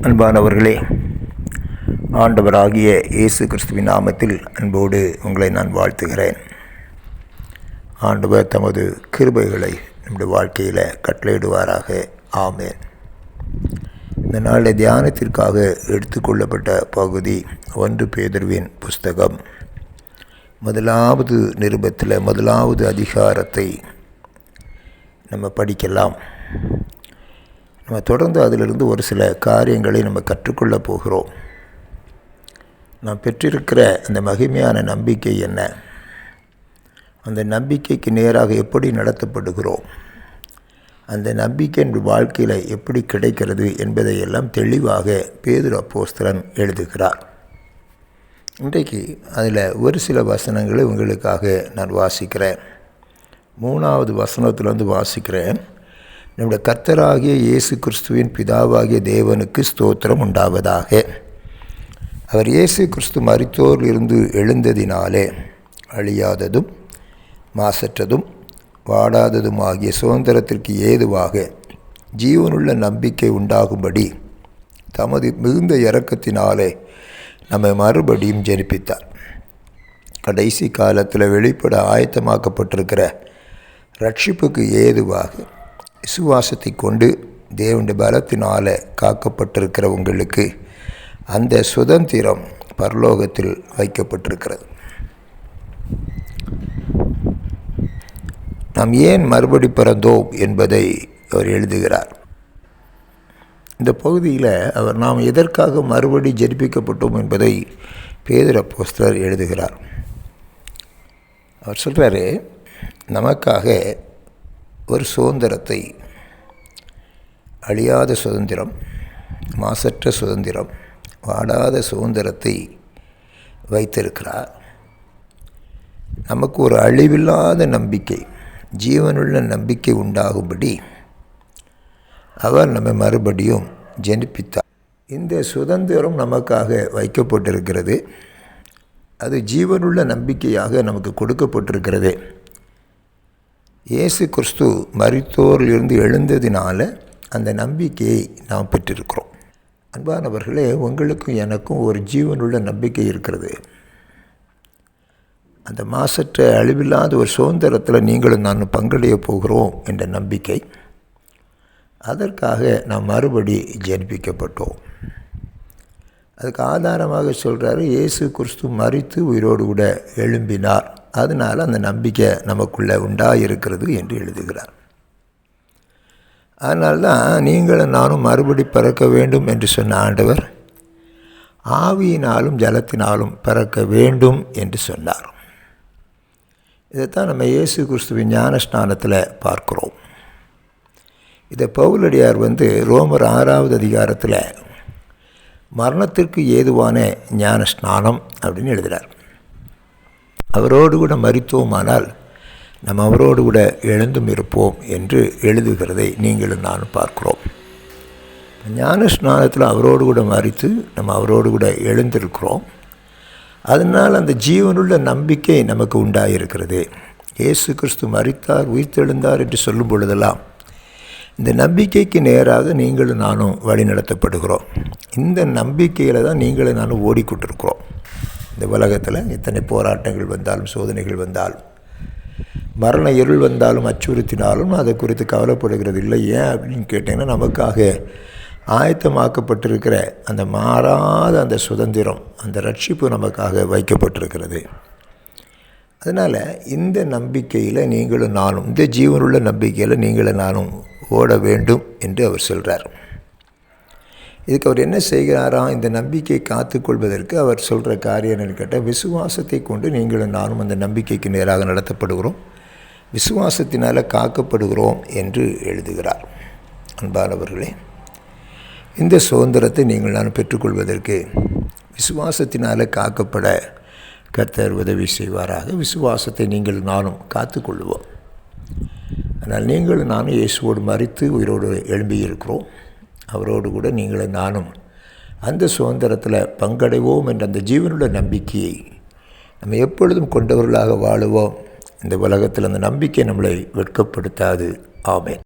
அன்பானவர்களே, ஆண்டவராகிய இயேசு கிறிஸ்துவின் நாமத்தில் அன்போடு உங்களை நான் வாழ்த்துகிறேன். ஆண்டவர் தமது கிருபைகளை நம்முடைய வாழ்க்கையில் கட்டளையிடுவாராக. ஆமென். இந்த நாளில் தியானத்திற்காக எடுத்துக்கொள்ளப்பட்ட பகுதி 1 பேதுருவின் புஸ்தகம் முதலாவது நிருபத்தில் முதலாவது அதிகாரத்தை நம்ம படிக்கலாம். நம்ம தொடர்ந்து அதிலிருந்து ஒரு சில காரியங்களை நம்ம கற்றுக்கொள்ள போகிறோம். நாம் பெற்றிருக்கிற அந்த மகிமையான நம்பிக்கை என்ன, அந்த நம்பிக்கைக்கு நேராக எப்படி நடத்தப்படுகிறோம், அந்த நம்பிக்கை என்ற வாழ்க்கையில் எப்படி கிடைக்கிறது என்பதையெல்லாம் தெளிவாக பேதுரு அப்போஸ்தலன் எழுதுகிறார். இன்றைக்கு அதில் ஒரு சில வசனங்களை உங்களுக்காக நான் வாசிக்கிறேன். 3வது வசனத்திலிருந்து வாசிக்கிறேன். நம்முடைய கர்த்தராகிய இயேசு கிறிஸ்துவின் பிதாவாகிய தேவனுக்கு ஸ்தோத்திரம் உண்டாவதாக. அவர் இயேசு கிறிஸ்து மரித்தோரிலிருந்து எழுந்ததினாலே அழியாததும் மாசற்றதும் வாடாததுமாகிய சுதந்திரத்திற்கு ஏதுவாக ஜீவனுள்ள நம்பிக்கை உண்டாகும்படி தமது மிகுந்த இரக்கத்தினாலே நம்மை மறுபடியும் ஜெனிப்பித்தார். கடைசி காலத்தில் வெளிப்பட ஆயத்தமாக்கப்பட்டிருக்கிற ரட்சிப்புக்கு ஏதுவாக விசுவாசத்தை கொண்டு தேவனுடைய பலத்தினால் காக்கப்பட்டிருக்கிற உங்களுக்கு அந்த சுதந்திரம் பரலோகத்தில் வைக்கப்பட்டிருக்கிறது. நாம் ஏன் மறுபடி பிறந்தோம் என்பதை அவர் எழுதுகிறார். இந்த பகுதியில் அவர் நாம் எதற்காக மறுபடி ஜெனிப்பிக்கப்பட்டோம் என்பதை பேதுரு அப்போஸ்தலர் எழுதுகிறார். அவர் சொல்கிறாரு, நமக்காக ஒரு சுதந்திரத்தை, அழியாத சுதந்திரம், மாசற்ற சுதந்திரம், வாடாத சுதந்திரத்தை வைத்திருக்கிறார். நமக்கு ஒரு அழிவில்லாத நம்பிக்கை, ஜீவனுள்ள நம்பிக்கை உண்டாகும்படி அவர் நம்மை மறுபடியும் ஜெனிப்பித்தார். இந்த சுதந்திரம் நமக்காக வைக்கப்பட்டிருக்கிறது. அது ஜீவனுள்ள நம்பிக்கையாக நமக்கு கொடுக்கப்பட்டிருக்கிறது. இயேசு கிறிஸ்து மரித்தோரிலிருந்து எழுந்ததினால அந்த நம்பிக்கையை நாம் பெற்றிருக்கிறோம். அன்பானவர்களே, உங்களுக்கும் எனக்கும் ஒரு ஜீவனுள்ள நம்பிக்கை இருக்கிறது. அந்த மாசற்ற அழிவில்லாத ஒரு சுதந்திரத்தில் நீங்களும் நான் பங்கடைய போகிறோம் என்ற நம்பிக்கை. அதற்காக நாம் மறுபடி ஜெனிப்பிக்கப்பட்டோம். அதுக்கு ஆதாரமாக சொல்கிறாரு, இயேசு கிறிஸ்து மரித்து உயிரோடு கூட எழும்பினார், அதனால் அந்த நம்பிக்கை நமக்குள்ளே உண்டாயிருக்கிறது என்று எழுதுகிறார். அதனால்தான் நீங்களும் நானும் மறுபடி பிறக்க வேண்டும் என்று சொன்ன ஆண்டவர் ஆவியினாலும் ஜலத்தினாலும் பிறக்க வேண்டும் என்று சொன்னார். இதைத்தான் நம்ம இயேசு கிறிஸ்துவின் ஞான ஸ்நானத்தில் பார்க்கிறோம். இதை பவுலடியார் ரோமர் 6வது அதிகாரத்தில் மரணத்திற்கு ஏதுவான ஞான ஸ்நானம் அப்படின்னு எழுதுகிறார். அவரோடு கூட மரித்தோமானால் நம்ம அவரோடு கூட எழுந்தும் இருப்போம் என்று எழுதுகிறதை நீங்களும் நானும் பார்க்கிறோம். ஞான ஸ்நானத்தில் அவரோடு கூட மரித்து நம்ம அவரோடு கூட எழுந்திருக்கிறோம். அதனால் அந்த ஜீவனுள்ள நம்பிக்கை நமக்கு உண்டாயிருக்கிறது. இயேசு கிறிஸ்து மரித்தார், உயிர்த்தெழுந்தார் என்று சொல்லும் பொழுதெல்லாம் இந்த நம்பிக்கைக்கு நேராக நீங்களும் நானும் வழி நடத்தப்படுகிறோம். இந்த நம்பிக்கையில் தான் நீங்களும் நானும் ஓடிக்கொண்டிருக்கிறோம். இந்த உலகத்தில் எத்தனை போராட்டங்கள் வந்தாலும், சோதனைகள் வந்தாலும், மரண இருள் வந்தாலும், அச்சுறுத்தினாலும் அதை குறித்து கவலைப்படுகிறது இல்லை. ஏன் அப்படின்னு கேட்டிங்கன்னா, நமக்காக ஆயத்தமாக்கப்பட்டிருக்கிற அந்த மாறாத அந்த சுதந்திரம், அந்த ரட்சிப்பு நமக்காக வைக்கப்பட்டிருக்கிறது. அதனால் இந்த நம்பிக்கையில் நீங்களும் நானும், இந்த ஜீவனுள்ள நம்பிக்கையில் நீங்களும் நானும் ஓட வேண்டும் என்று அவர் சொல்கிறார். இதுக்கு அவர் என்ன செய்கிறாராம்? இந்த நம்பிக்கையை காத்துக்கொள்வதற்கு அவர் சொல்கிற காரியம் என்னன்னு கேட்டால், விசுவாசத்தை கொண்டு நீங்களும் நானும் அந்த நம்பிக்கைக்கு நேராக நடத்தப்படுகிறோம், விசுவாசத்தினால் காக்கப்படுகிறோம் என்று எழுதுகிறார். அன்பானவர்களே, இந்த சுதந்திரத்தை நீங்கள் நான் பெற்றுக்கொள்வதற்கு விசுவாசத்தினால் காக்கப்பட கர்த்தர் உதவி செய்வாராக. விசுவாசத்தை நீங்கள் நானும் காத்துக்கொள்வோம். ஆனால் நீங்களும் நானும் இயேசுவோடு மரித்து உயிரோடு எழும்பியிருக்கிறோம். அவரோடு கூட நீங்களும் நானும் அந்த சுதந்திரத்தில் பங்கடைவோம் என்ற அந்த ஜீவனுள்ள நம்பிக்கையை நம்ம எப்பொழுதும் கொண்டவர்களாக வாழுவோம். இந்த உலகத்தில் அந்த நம்பிக்கை நம்மளை வெட்கப்படுத்தாது. ஆமென்.